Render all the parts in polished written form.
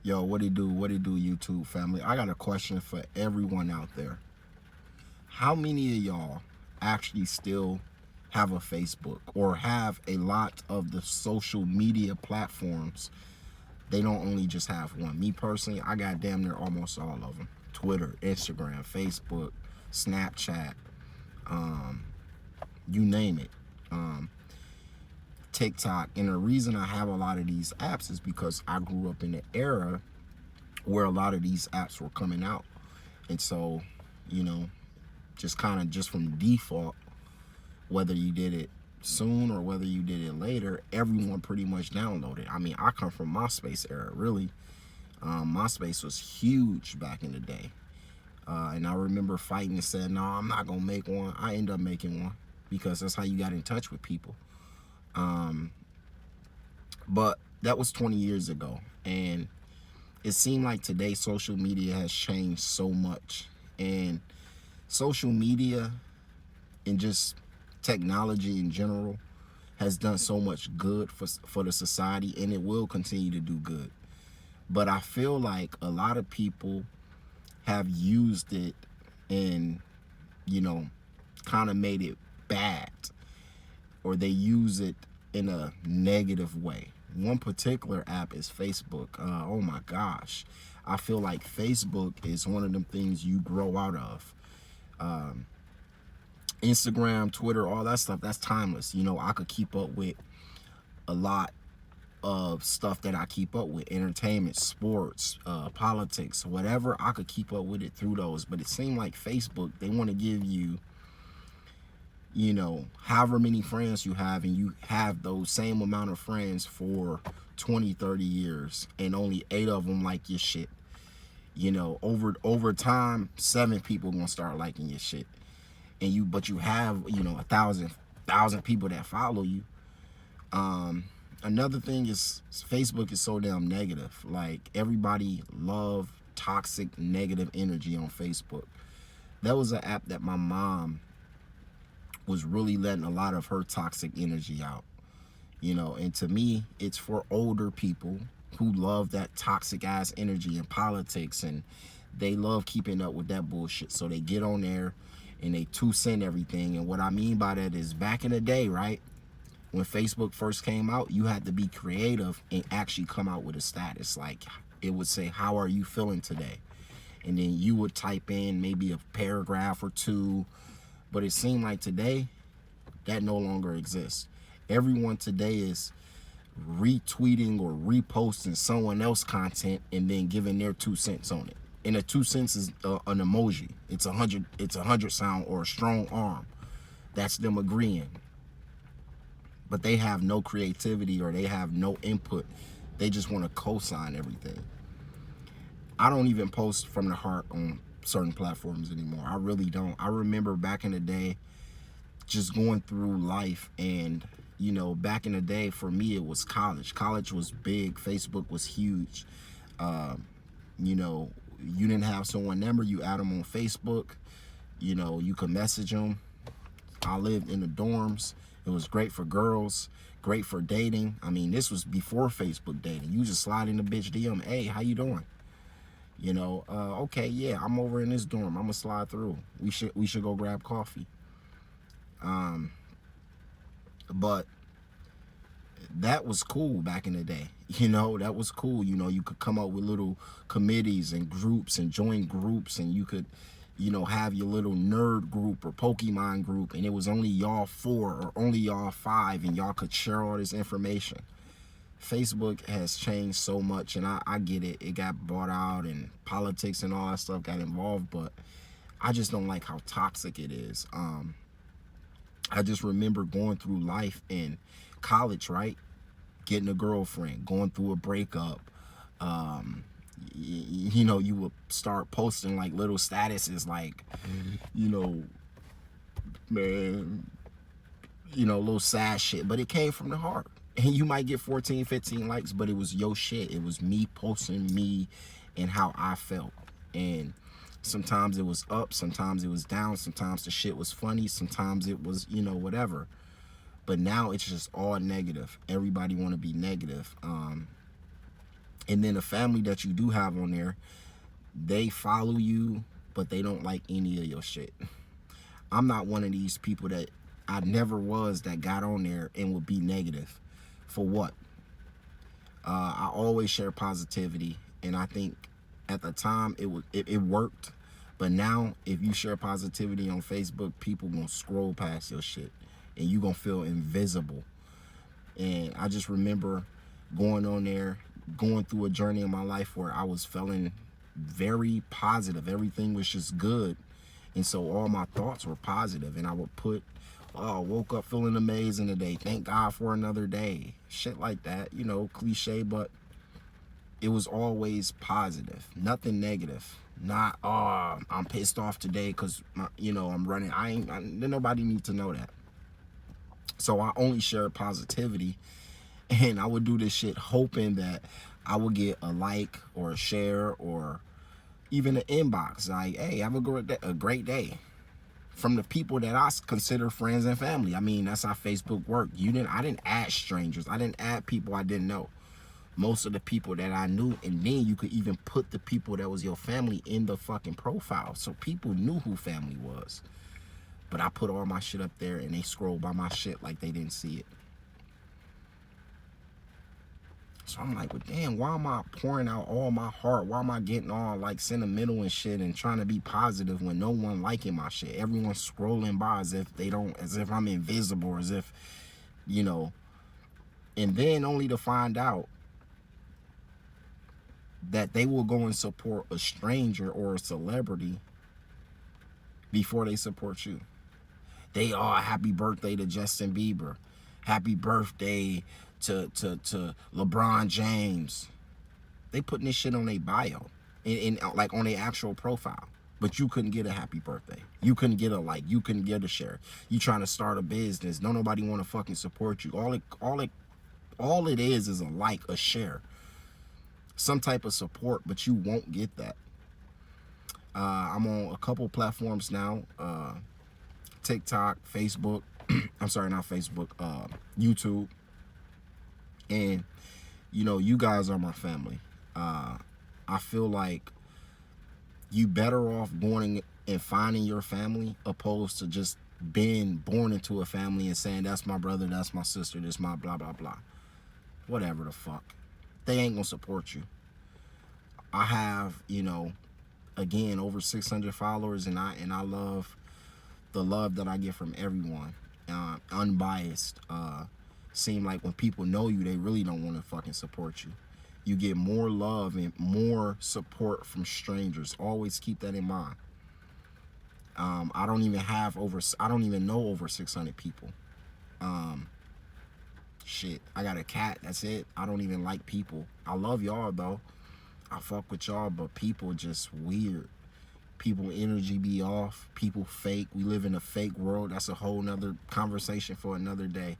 Yo, what it do, YouTube family? I got a question for everyone out there. How many of y'all actually still have a Facebook or have a lot of the social media platforms? They don't only just have one. Me personally, I got damn near almost all of them. Twitter, Instagram, Facebook, Snapchat, um, you name it. Um, TikTok. And the reason I have a lot of these apps is because I grew up in the era where a lot of these apps were coming out. And so, you know, just kind of just from default, whether you did it soon or whether you did it later, everyone pretty much downloaded. I mean, I come from MySpace era, really. MySpace was huge back in the day. And I remember fighting and saying, no, I'm not going to make one. I ended up making one because that's how you got in touch with people. Um, but that was 20 years ago. And it seemed like today social media has changed so much. And social media and just technology in general has done so much good for the society, and it will continue to do good. But I feel like a lot of people have used it and, you know, kind of made it bad, or they use it in a negative way. One particular app is Facebook. Oh my gosh. I feel like Facebook is one of them things you grow out of. Um, Instagram, Twitter, all that stuff, that's timeless. You know, I could keep up with a lot of stuff that I keep up with, entertainment, sports, politics, whatever. I could keep up with it through those. But it seemed like Facebook, they want to give you, you know, however many friends you have, and you have those same amount of friends for 20, 30 years, and only 8 of them like your shit. You know, over time, 7 people gonna start liking your shit. And but you have, you know, a thousand people that follow you. Another thing is Facebook is so damn negative. Like, everybody love toxic negative energy on Facebook. That was an app that my mom was really letting a lot of her toxic energy out. You know, and to me, it's for older people who love that toxic ass energy in politics, and they love keeping up with that bullshit. So they get on there and they 2 cent everything. And what I mean by that is, back in the day, right, when Facebook first came out, you had to be creative and actually come out with a status. Like, it would say, how are you feeling today? And then you would type in maybe a paragraph or two. But it seemed like today, that no longer exists. Everyone today is retweeting or reposting someone else's content and then giving their 2 cents on it. And a 2 cents is an emoji. It's a hundred sound or a strong arm. That's them agreeing. But they have no creativity or they have no input. They just want to co-sign everything. I don't even post from the heart on certain platforms anymore. I really don't. I remember back in the day just going through life, and, you know, back in the day for me it was college. College was big. Facebook was huge. You know, you didn't have someone number, you add them on Facebook. You know, you could message them. I lived in the dorms. It was great for girls, great for dating. I mean, this was before Facebook dating. You just slide in the bitch DM, hey, how you doing? You know, okay, yeah, I'm over in this dorm. I'm gonna slide through. We should go grab coffee. But that was cool back in the day. You know, that was cool. You know, you could come up with little committees and groups and join groups, and you could, you know, have your little nerd group or Pokemon group, and it was only y'all 4 or only y'all 5, and y'all could share all this information. Facebook has changed so much, and I get it. It got bought out, and politics and all that stuff got involved, but I just don't like how toxic it is. I just remember going through life in college, right? Getting a girlfriend, going through a breakup. You know, you would start posting like little statuses like, you know, man, you know, little sad shit, but it came from the heart. And you might get 14, 15 likes, but it was your shit. It was me posting me and how I felt. And sometimes it was up, sometimes it was down, sometimes the shit was funny, sometimes it was, you know, whatever. But now it's just all negative. Everybody want to be negative. And then the family that you do have on there, they follow you, but they don't like any of your shit. I'm not one of these people that I never was that got on there and would be negative. For what? I always share positivity, and I think at the time it worked. But now, if you share positivity on Facebook, people gonna scroll past your shit, and you gonna feel invisible. And I just remember going on there, going through a journey in my life where I was feeling very positive. Everything was just good. And so all my thoughts were positive. And I would put, oh, woke up feeling amazing today. Thank God for another day. Shit like that, you know, cliche, but it was always positive. Nothing negative. Not, oh, I'm pissed off today because, you know, I'm running. Nobody need to know that. So I only shared positivity, and I would do this shit hoping that I would get a like or a share or even an inbox like, hey, have a great day from the people that I consider friends and family. I mean, that's how Facebook worked. I didn't add strangers. I didn't add people I didn't know. Most of the people that I knew, and then you could even put the people that was your family in the fucking profile. So people knew who family was. But I put all my shit up there and they scrolled by my shit like they didn't see it. So I'm like, well, damn, why am I pouring out all my heart? Why am I getting all like sentimental and shit and trying to be positive when no one liking my shit? Everyone's scrolling by as if I'm invisible, as if, you know, and then only to find out that they will go and support a stranger or a celebrity before they support you. They are happy birthday to Justin Bieber. Happy birthday to LeBron James. They putting this shit on their bio, in like on their actual profile. But you couldn't get a happy birthday. You couldn't get a like. You couldn't get a share. You trying to start a business. Don't nobody want to fucking support you. All it is a like, a share, some type of support. But you won't get that. I'm on a couple platforms now. TikTok, Facebook. I'm sorry, not Facebook. YouTube. And you know, you guys are my family. I feel like you better off going and finding your family opposed to just being born into a family and saying that's my brother, that's my sister, this my blah blah blah. Whatever the fuck. They ain't gonna support you. I have, you know, again, over 600 followers, and I love the love that I get from everyone. Unbiased. Seem like when people know you, they really don't want to fucking support you. You get more love and more support from strangers. Always keep that in mind. I don't even know over 600 people. Shit, I got a cat. That's it. I don't even like people. I love y'all though. I fuck with y'all, but people just weird. People energy be off. People fake. We live in a fake world. That's a whole nother conversation for another day.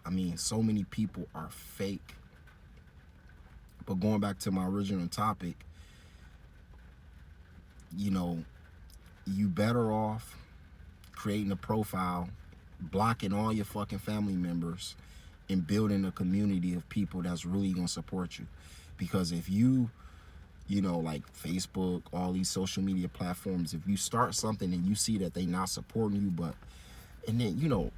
I mean, so many people are fake. But going back to my original topic, you know, you better off creating a profile, blocking all your fucking family members, and building a community of people that's really gonna support you. Because if you know, like Facebook, all these social media platforms, if you start something and you see that they not supporting you, and then, you know,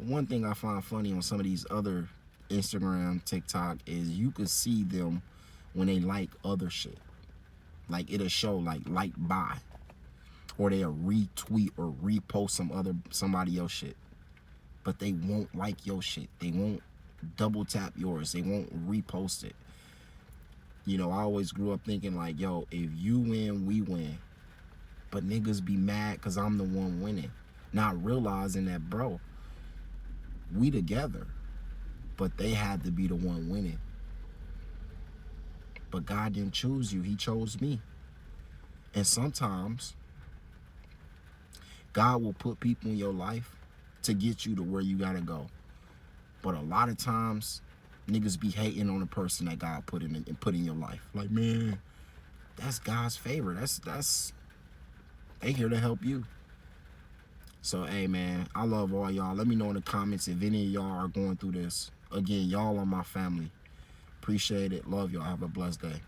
one thing I find funny on some of these other Instagram, TikTok, is you could see them when they like other shit. Like it'll show like by, or they'll retweet or repost somebody else shit. But they won't like your shit. They won't double tap yours. They won't repost it. You know, I always grew up thinking like, yo, if you win, we win. But niggas be mad because I'm the one winning. Not realizing that, bro, we together. But they had to be the one winning. But God didn't choose you. He chose me. And sometimes God will put people in your life to get you to where you gotta go. But a lot of times, niggas be hating on the person that God put in your life. Like, man, that's God's favor. That's they here to help you. So, hey, man, I love all y'all. Let me know in the comments if any of y'all are going through this. Again, y'all are my family. Appreciate it. Love y'all. Have a blessed day.